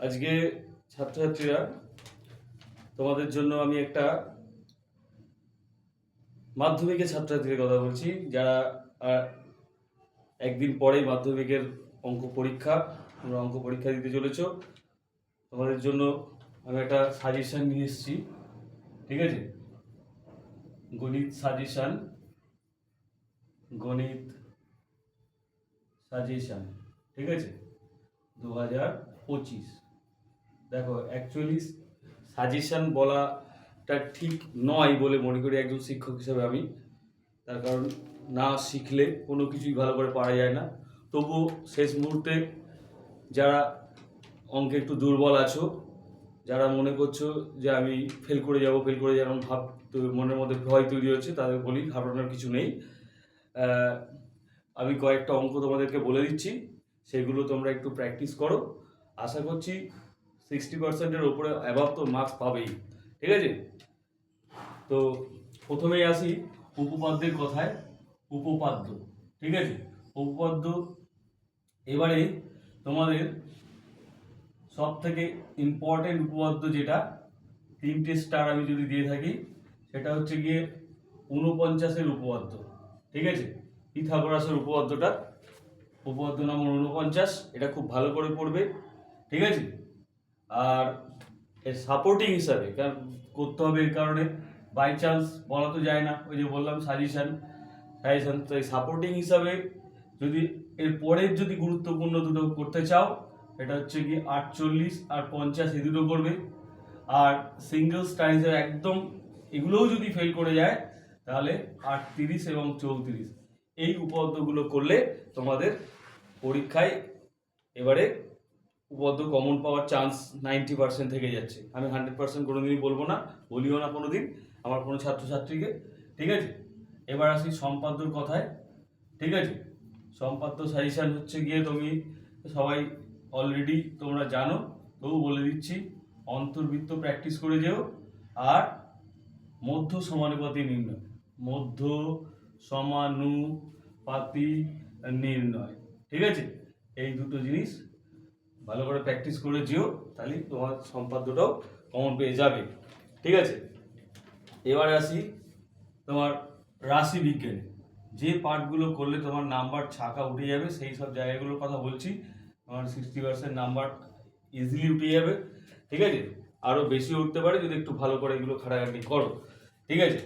আজকে ছাত্রছাত্রীরা তোমাদের জন্য আমি একটা মাধ্যমিকের ছাত্রছাত্রীদের কথা বলছি, যারা একদিন পরেই মাধ্যমিকের অঙ্ক পরীক্ষা, তোমরা অঙ্ক পরীক্ষা দিতে চলেছ। তোমাদের জন্য আমি একটা সাজেশন নিয়ে এসেছি, ঠিক আছে? গণিত সাজেশন, ঠিক আছে, 2025। দেখো, অ্যাকচুয়ালি সাজেশন বলাটা ঠিক নয় বলে মনে করি একজন শিক্ষক হিসেবে আমি। তার কারণ, না শিখলে কোনো কিছুই ভালো করে পারা যায় না। তবুও শেষ মুহূর্তে যারা অঙ্কে একটু দুর্বল আছো, যারা মনে করছো যে আমি ফেল করে যাব এরকম ভাব মনের মধ্যে ভয় তৈরি হচ্ছে, তাদের বলি ঘাবড়ানোর কিছু নেই। আমি কয়েকটা অঙ্ক তোমাদেরকে বলে দিচ্ছি, সেগুলো তোমরা একটু প্র্যাকটিস করো। আশা করছি 60%-এর ওপরে অ্যাবাভ তো মার্কস পাবেই, ঠিক আছে? তো প্রথমেই আসি উপপাদ্যের কথায়। উপপাদ্য, ঠিক আছে, উপপাদ্য। এবারে তোমাদের সব থেকে ইম্পর্টেন্ট উপপাদ্য যেটা, 3টে স্টার আমি যদি দিয়ে থাকি, সেটা হচ্ছে গিয়ে 49-এর উপপাদ্য, ঠিক আছে? পিথাগোরাসের উপপাদ্যটা, উপপাদ্য নম্বর 49। এটা খুব ভালো করে পড়বে, ঠিক আছে? আর এর সাপোর্টিং হিসাবে করতে হবে, এর কারণে বাই চান্স বলা তো যায় না, ওই যে বললাম সাজেশন। তো এই সাপোর্টিং হিসাবে যদি এর পরের যদি গুরুত্বপূর্ণ দুটো করতে চাও, এটা হচ্ছে কি 48 আর 50, এই দুটো করবে। আর সিঙ্গেল স্টার হিসাবে একদম এগুলোও যদি ফেল করে যায়, তাহলে 38 এবং 34, এই উপপাদ্যগুলো করলে তোমাদের পরীক্ষায় এবারে উপপাদ্য কমন পাওয়ার চান্স 90% থেকে যাচ্ছে। আমি 100% কোনোদিনই বলবো না, বলিও না কোনোদিন আমার কোনো ছাত্রছাত্রীকে, ঠিক আছে? এবার আসি সম্পাদ্যর কথায়, ঠিক আছে? সম্পাদ্য সাজেশন হচ্ছে গিয়ে, তুমি সবাই অলরেডি তোমরা জানো, তবু বলে দিচ্ছি, অন্তর্বৃত্ত প্র্যাকটিস করে যেও, আর মধ্য সমানুপাতি নির্ণয়, মধ্য সমানুপাতি নির্ণয়, ঠিক আছে? এই দুটো জিনিস ভালো করে প্র্যাকটিস করে যেও, তাহলে তোমার সম্পাদ্যটাও কমন পেয়ে যাবে, ঠিক আছে? এবারে আসি তোমার রাশি বিজ্ঞানে যে পার্টগুলো করলে তোমার নাম্বার ছাকা উঠে যাবে, সেই সব জায়গাগুলোর কথা বলছি। তোমার 60% নাম্বার ইজিলি উঠে যাবে, ঠিক আছে? আরও বেশি উঠতে পারে যদি একটু ভালো করে এগুলো খাটাখাটি করো, ঠিক আছে?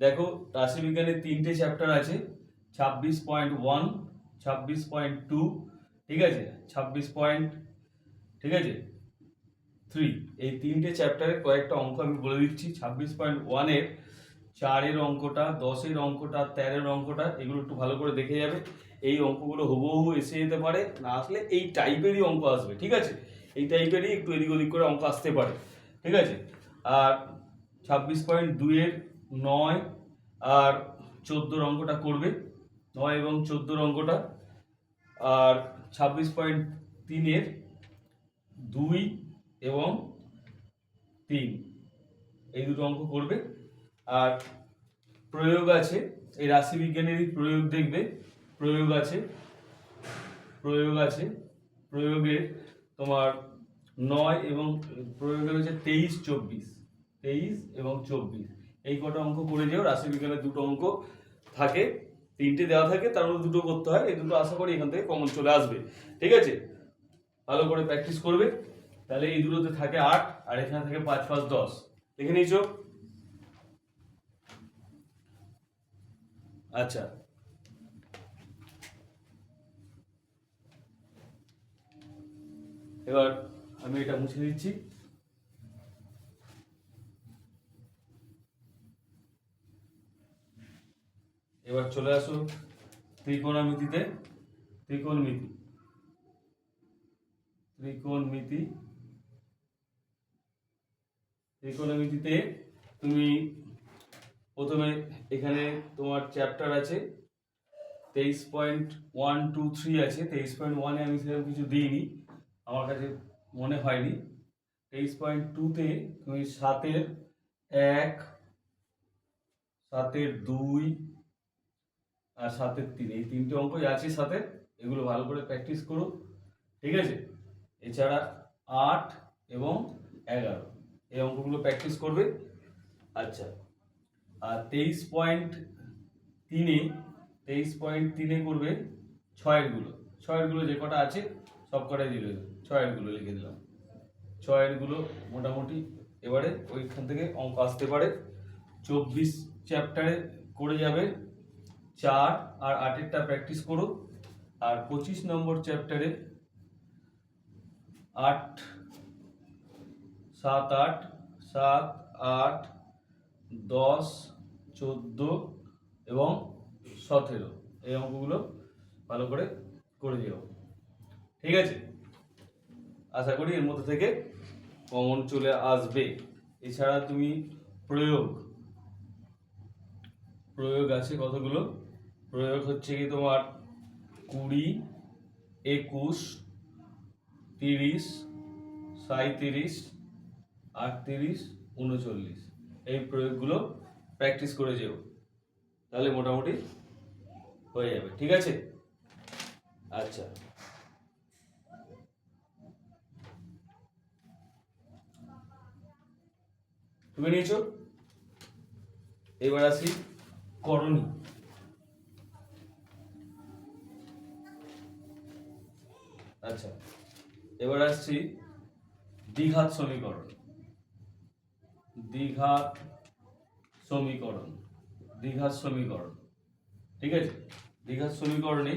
দেখো, রাশিবিজ্ঞানের 3টে চ্যাপ্টার আছে, 26.1, 26.2, ঠিক আছে, 26 ঠিক আছে, 3। এই 3টে চ্যাপ্টারের কয়েকটা অঙ্ক আমি বলে দিচ্ছি। 26.1-এর 4-এর অঙ্কটা, 10-এর অঙ্কটা, 13-এর অঙ্কটা, এগুলো একটু ভালো করে দেখে যাবে। এই অঙ্কগুলো হুবহু এসে যেতে পারে, না আসলে এই টাইপেরই অঙ্ক আসবে, ঠিক আছে? এই টাইপেরই একটু এদিক ওদিক করে অঙ্ক আসতে পারে, ঠিক আছে? আর 26.2-এর 9 আর 14-র অঙ্কটা করবে, 9 এবং 14-র অঙ্কটা। আর 26.3-এর 2 এবং 3, এই দুটো অঙ্ক করবে। আর প্রয়োগ আছে, এই রাশিবিজ্ঞানেরই প্রয়োগ দেখবে, প্রয়োগ আছে, প্রয়োগের তোমার 9 এবং প্রয়োগের হচ্ছে 23, 24, 23 এবং 24, এই কটা অঙ্ক করে যেও। রাশিবিজ্ঞানের দুটো অঙ্ক থাকে, 3টে দেওয়া থাকে, তার মধ্যে দুটো করতে হয়। এই দুটো আশা করি এখান থেকে কমন চলে আসবে, ঠিক আছে? ভালো করে প্র্যাকটিস করবে, তাহলে এই দুটোতে থাকে 8 আর এখানে থাকে 5, 5, 10, দেখে নিয়েছো? আচ্ছা, এবার আমি এটা মুছে দিচ্ছি। এবার চলে আসো ত্রিকোণমিতিতে। ত্রিকোণমিতিতে তুমি প্রথমে এখানে তোমার চ্যাপ্টার আছে 23.123 আছে। 23.1-এ আমি সেরকম কিছু দিইনি, আমার কাছে মনে হয়নি। 23.2-তে তুমি 7-এর 1, 7-এর 2 আর 7-এর 3, এই 3টে অঙ্কই আছে সাথে, এগুলো ভালো করে প্র্যাকটিস করো, ঠিক আছে? এছাড়া 8 এবং 11, এই অঙ্কগুলো প্র্যাকটিস করবে। আচ্ছা, আর 23.3 করবে ছয়েরগুলো যে কটা আছে সব কটাই দিলে, ছয়েরগুলো লিখে দিলাম। ছয়েরগুলো মোটামুটি এবারে ওইখান থেকে অঙ্ক আসতে পারে। 24 চ্যাপ্টারে করে যাবে 4 আর 8-এরটা প্র্যাকটিস করো। আর 25 নম্বর চ্যাপ্টারে 8, 7, 8, 7, 8, 10, 14 এবং 17, এই অঙ্কগুলো ভালো করে করে দিও। ঠিক আছে, আশা করি এর মধ্যে থেকে কমন চলে আসবে। এছাড়া তুমি প্রয়োগ আছে কতগুলো। প্রয়োগ হচ্ছে কি তোমার 20, 21, 30, 37, 38, 39, এই প্রয়োগগুলো প্র্যাকটিস করে যেও, তাহলে মোটামুটি হয়ে যাবে। ঠিক আছে, আচ্ছা, তুমি নিয়েছো। এবার আসি করণী। আচ্ছা, এবার আসছি দ্বিঘাত সমীকরণ। ঠিক আছে, দ্বিঘাত সমীকরণে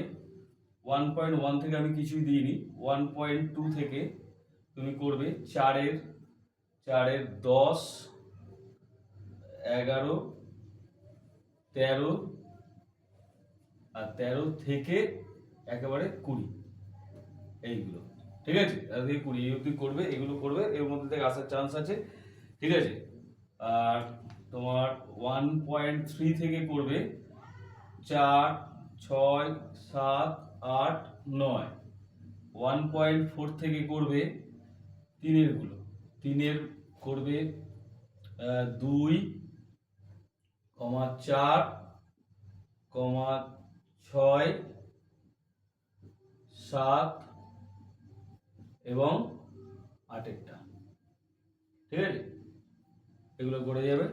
1.1 থেকে আমি কিছুই দিইনি, 1.2 থেকে তুমি করবে 4-এর 10, 11, 13, আর 13 থেকে একেবারে 20, এইগুলো। ঠিক আছে, তার থেকে 20 এই অবধি করবে, এগুলো করবে, এর মধ্যে থেকে আসার চান্স আছে। ঠিক আছে, আর তোমার 1.3 থেকে করবে 4, 6, 7, 8, 9। 1.4 থেকে করবে 3-এর করবে 2, 4, 6, 7 এবং 8-এরটা। ঠিক আছে, এগুলো করে যাবে।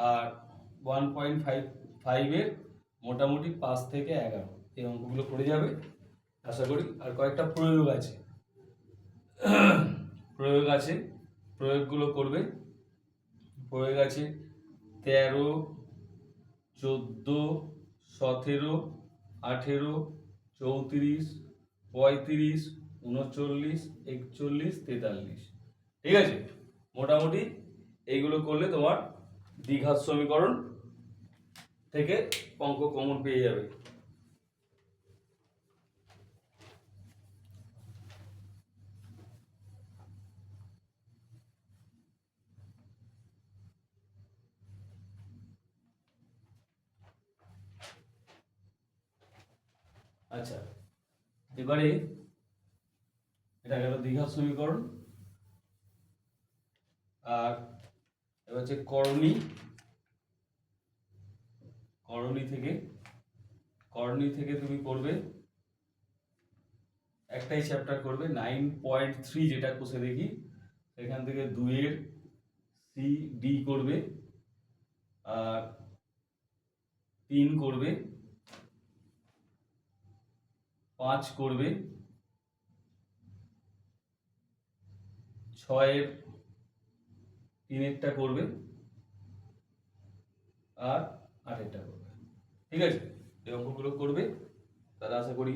আর 1.5-এর মোটামুটি 5 থেকে 11, এই অঙ্কগুলো করে যাবে আশা করি। আর কয়েকটা প্রয়োগ আছে, প্রয়োগগুলো করবে। প্রয়োগ আছে 13, 14, 17, 18, 34, 35, 39, 41, 43। ঠিক আছে, মোটামুটি এইগুলো করলে তোমার দ্বিঘাত সমীকরণ থেকে অঙ্ক কমন পেয়ে যাবে। আচ্ছা, এবারে এটা গেল দ্বিঘাত সমীকরণ। আর এবার হচ্ছে করণী থেকে তুমি করবে একটাই চ্যাপ্টার করবে, 9.3 যেটা কোষে দেখি, সেখান থেকে 2-এর সি ডি করবে, আর 3 করবে, 5 করবে, 6-এর 3-এরটা করবে, আর 8-এরটা করবে। ঠিক আছে, এই অঙ্কগুলো করবে, তাহলে আশা করি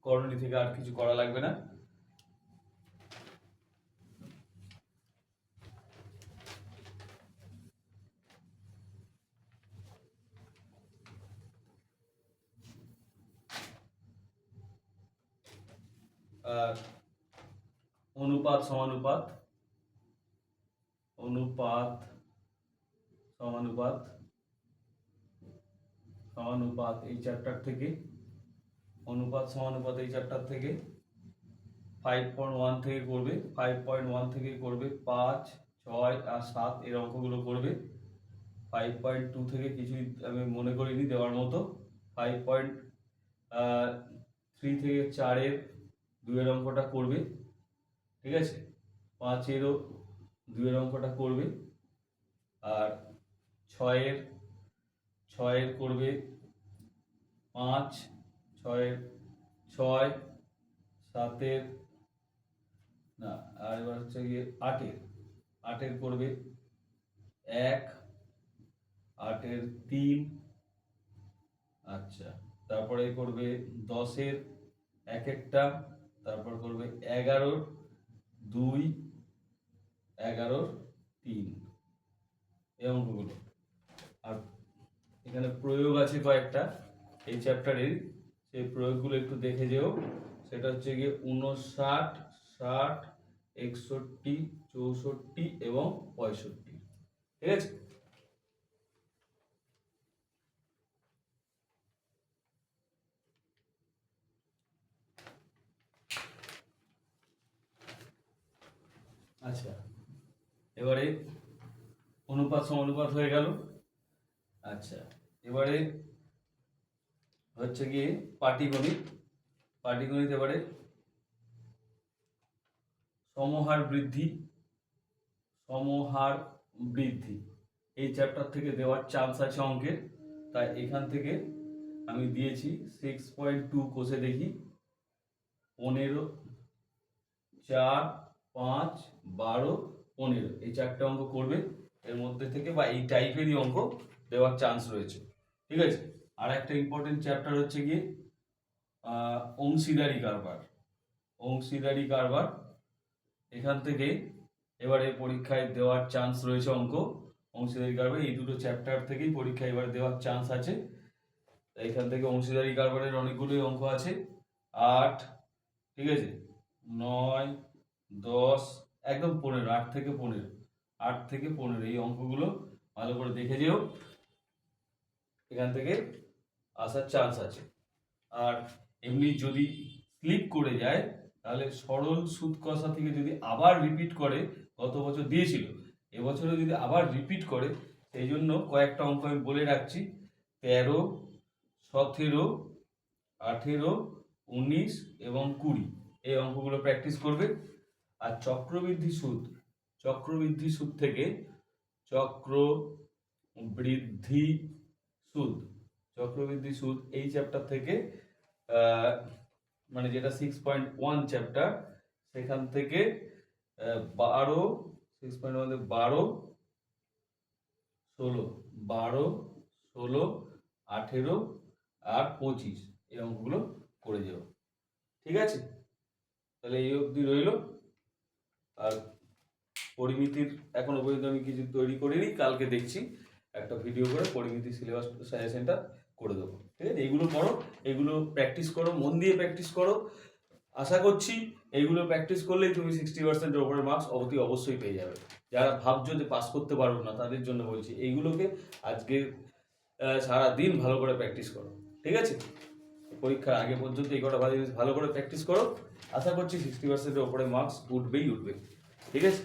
করণী থেকে আর কিছু করা লাগবে না। আর অনুপাত সমানুপাত এই চ্যাপ্টার থেকে 5.1 থেকে করবে, 5, 6 আর 7, এর অঙ্কগুলো করবে। 5.2 থেকে কিছুই আমি মনে করিনি দেওয়ার মতো। 5.3 থেকে 4-এর 2-এর অঙ্কটা করবে। ঠিক আছে, 5-এরও 2-এর অঙ্কটা করবে, আর 6-এর করবে 5, 6-এর 6, 7-এর না, আর এবার হচ্ছে গিয়ে 8-এর করবে 1, 8-এর 3, আচ্ছা, তারপরে করবে 10-এর এক একটা, তারপর করবে 11-র 2, 11-র 3, এই অঙ্কগুলো। আর এখানে প্রয়োগ আছে কয়েকটা এই চ্যাপ্টারের, সেই প্রয়োগগুলো একটু দেখে যেও। সেটা হচ্ছে গিয়ে 59, 60, 61, 64 এবং 65, ঠিক আছে। আচ্ছা, এবারে অনুপাত সমানুপাত হয়ে গেল। আচ্ছা, এবারে হচ্ছে গিয়ে পাটিগণিত। এবারে সমহার বৃদ্ধি এই চ্যাপ্টার থেকে দেওয়ার চান্স আছে অঙ্কের, তাই এখান থেকে আমি দিয়েছি 6.2 কোষে দেখি 15, 4, 5, 12, 15 এই 4টে অঙ্ক করবে। এর মধ্যে থেকে বা এই টাইপেরই অঙ্ক দেওয়ার চান্স রয়েছে, ঠিক আছে। আর একটা ইম্পর্টেন্ট চ্যাপ্টার হচ্ছে গিয়ে অংশীদারি কারবার। এখান থেকে এবারে পরীক্ষায় দেওয়ার চান্স রয়েছে অঙ্ক অংশীদারি কারবার। এই দুটো চ্যাপ্টার থেকেই পরীক্ষায় এবারে দেওয়ার চান্স আছে। এখান থেকে অংশীদারি কারবারের অনেকগুলোই অঙ্ক আছে, 8, ঠিক আছে, 9, 10, একদম 15, 8 থেকে 15 এই অঙ্কগুলো ভালো করে দেখে যেও, এখান থেকে আসার চান্স আছে। আর এমনি যদি স্লিপ করে যায় তাহলে সরল সুদ কষা থেকে যদি আবার রিপিট করে, গত বছর দিয়েছিল, এবছরে যদি আবার রিপিট করে, সেই জন্য কয়েকটা অঙ্ক আমি বলে রাখছি। 13, 17, 18, 19 এবং 20 এই অঙ্কগুলো প্র্যাকটিস করবে। আর চক্রবৃদ্ধি সুদ থেকে চক্রবৃদ্ধি সুদ এই চ্যাপ্টার থেকে মানে যেটা 6.1 চ্যাপ্টার, সেখান থেকে 12, 6.1 12, 16, 18 আর 25 এই অঙ্কগুলো করে যাও, ঠিক আছে। তাহলে এই অবধি রইল। আর পরিমিতির এখনো পর্যন্ত আমি কিছু তৈরি করিনি, কালকে দেখছি একটা ভিডিও করে পরিমিতি সিলেবাস সাজেশনটা করে দেবো, ঠিক আছে। এইগুলো করো, এগুলো প্র্যাকটিস করো, মন দিয়ে প্র্যাকটিস করো। আশা করছি এইগুলো প্র্যাকটিস করলেই তুমি 60%-এর উপরে মার্কস অবশ্যই পেয়ে যাবে। যারা ভাবছো যে পাস করতে পারবো না, তাদের জন্য বলছি এইগুলোকে আজকে সারাদিন ভালো করে প্র্যাকটিস করো, ঠিক আছে। পরীক্ষার আগে পর্যন্ত এই কটা ভালো করে প্র্যাকটিস করো। আশা করছি 60%-এর উপরে মার্কস উঠবে, ঠিক আছে।